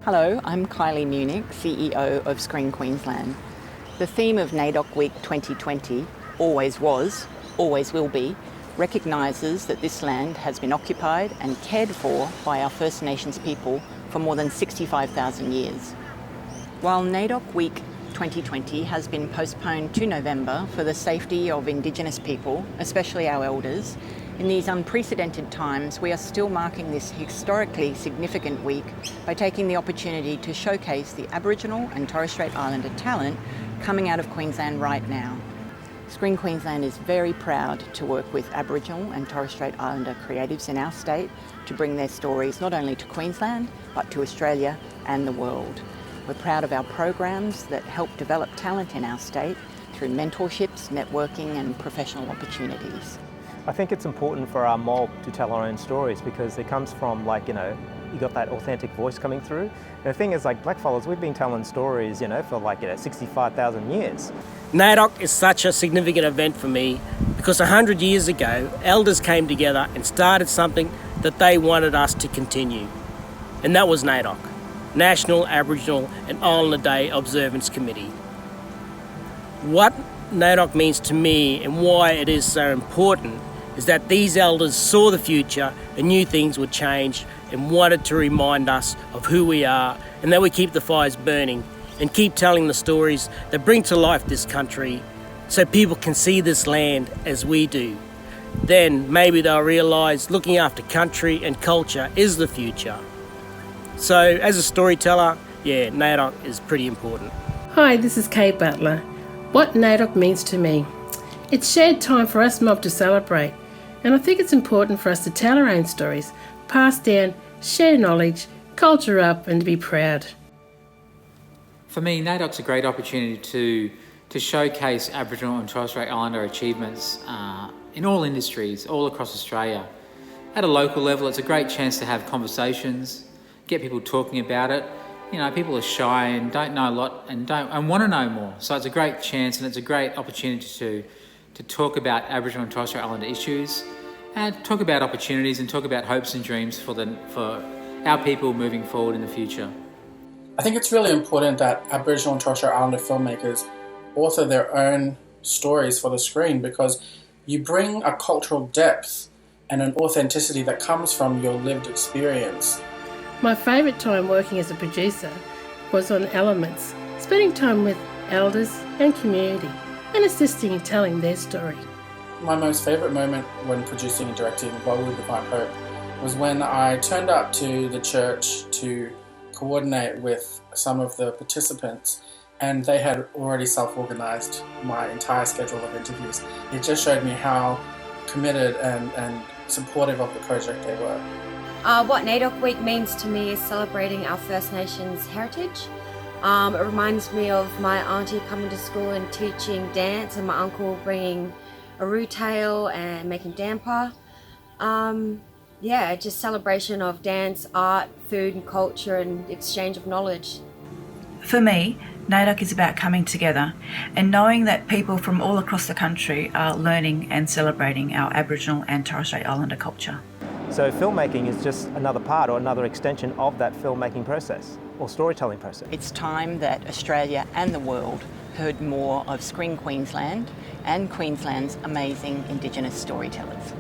Hello, I'm Kylie Munnich, CEO of Screen Queensland. The theme of NAIDOC Week 2020, always was, always will be, recognises that this land has been occupied and cared for by our First Nations people for more than 65,000 years. While NAIDOC Week 2020 has been postponed to November for the safety of Indigenous people, especially our elders, in these unprecedented times, we are still marking this historically significant week by taking the opportunity to showcase the Aboriginal and Torres Strait Islander talent coming out of Queensland right now. Screen Queensland is very proud to work with Aboriginal and Torres Strait Islander creatives in our state to bring their stories not only to Queensland, but to Australia and the world. We're proud of our programs that help develop talent in our state through mentorships, networking and professional opportunities. I think it's important for our mob to tell our own stories because it comes from you got that authentic voice coming through. And the thing is, blackfellas, we've been telling stories, for 65,000 years. NAIDOC is such a significant event for me because 100 years ago, elders came together and started something that they wanted us to continue. And that was NAIDOC, National Aboriginal and Islander Day Observance Committee. What NAIDOC means to me and why it is so important is that these elders saw the future and knew things would change and wanted to remind us of who we are and that we keep the fires burning and keep telling the stories that bring to life this country so people can see this land as we do. Then maybe they'll realise looking after country and culture is the future. So as a storyteller, NAIDOC is pretty important. Hi, this is Kaden Butler. What NAIDOC means to me. It's shared time for us mob to celebrate, and I think it's important for us to tell our own stories, pass down, share knowledge, culture up and to be proud. For me, NAIDOC's a great opportunity to showcase Aboriginal and Torres Strait Islander achievements in all industries, all across Australia. At a local level, it's a great chance to have conversations, get people talking about it. People are shy and don't know a lot and want to know more. So it's a great chance and it's a great opportunity to talk about Aboriginal and Torres Strait Islander issues and talk about opportunities and talk about hopes and dreams for our people moving forward in the future. I think it's really important that Aboriginal and Torres Strait Islander filmmakers author their own stories for the screen because you bring a cultural depth and an authenticity that comes from your lived experience. My favourite time working as a producer was on Elements, spending time with elders and community and assisting in telling their story. My most favourite moment when producing and directing What Would Define Hope was when I turned up to the church to coordinate with some of the participants and they had already self-organised my entire schedule of interviews. It just showed me how committed and supportive of the project they were. What NAIDOC Week means to me is celebrating our First Nations heritage. It reminds me of my auntie coming to school and teaching dance and my uncle bringing a routail and making damper. Just celebration of dance, art, food and culture and exchange of knowledge. For me, NAIDOC is about coming together and knowing that people from all across the country are learning and celebrating our Aboriginal and Torres Strait Islander culture. So filmmaking is just another part or another extension of that filmmaking process or storytelling process. It's time that Australia and the world heard more of Screen Queensland and Queensland's amazing Indigenous storytellers.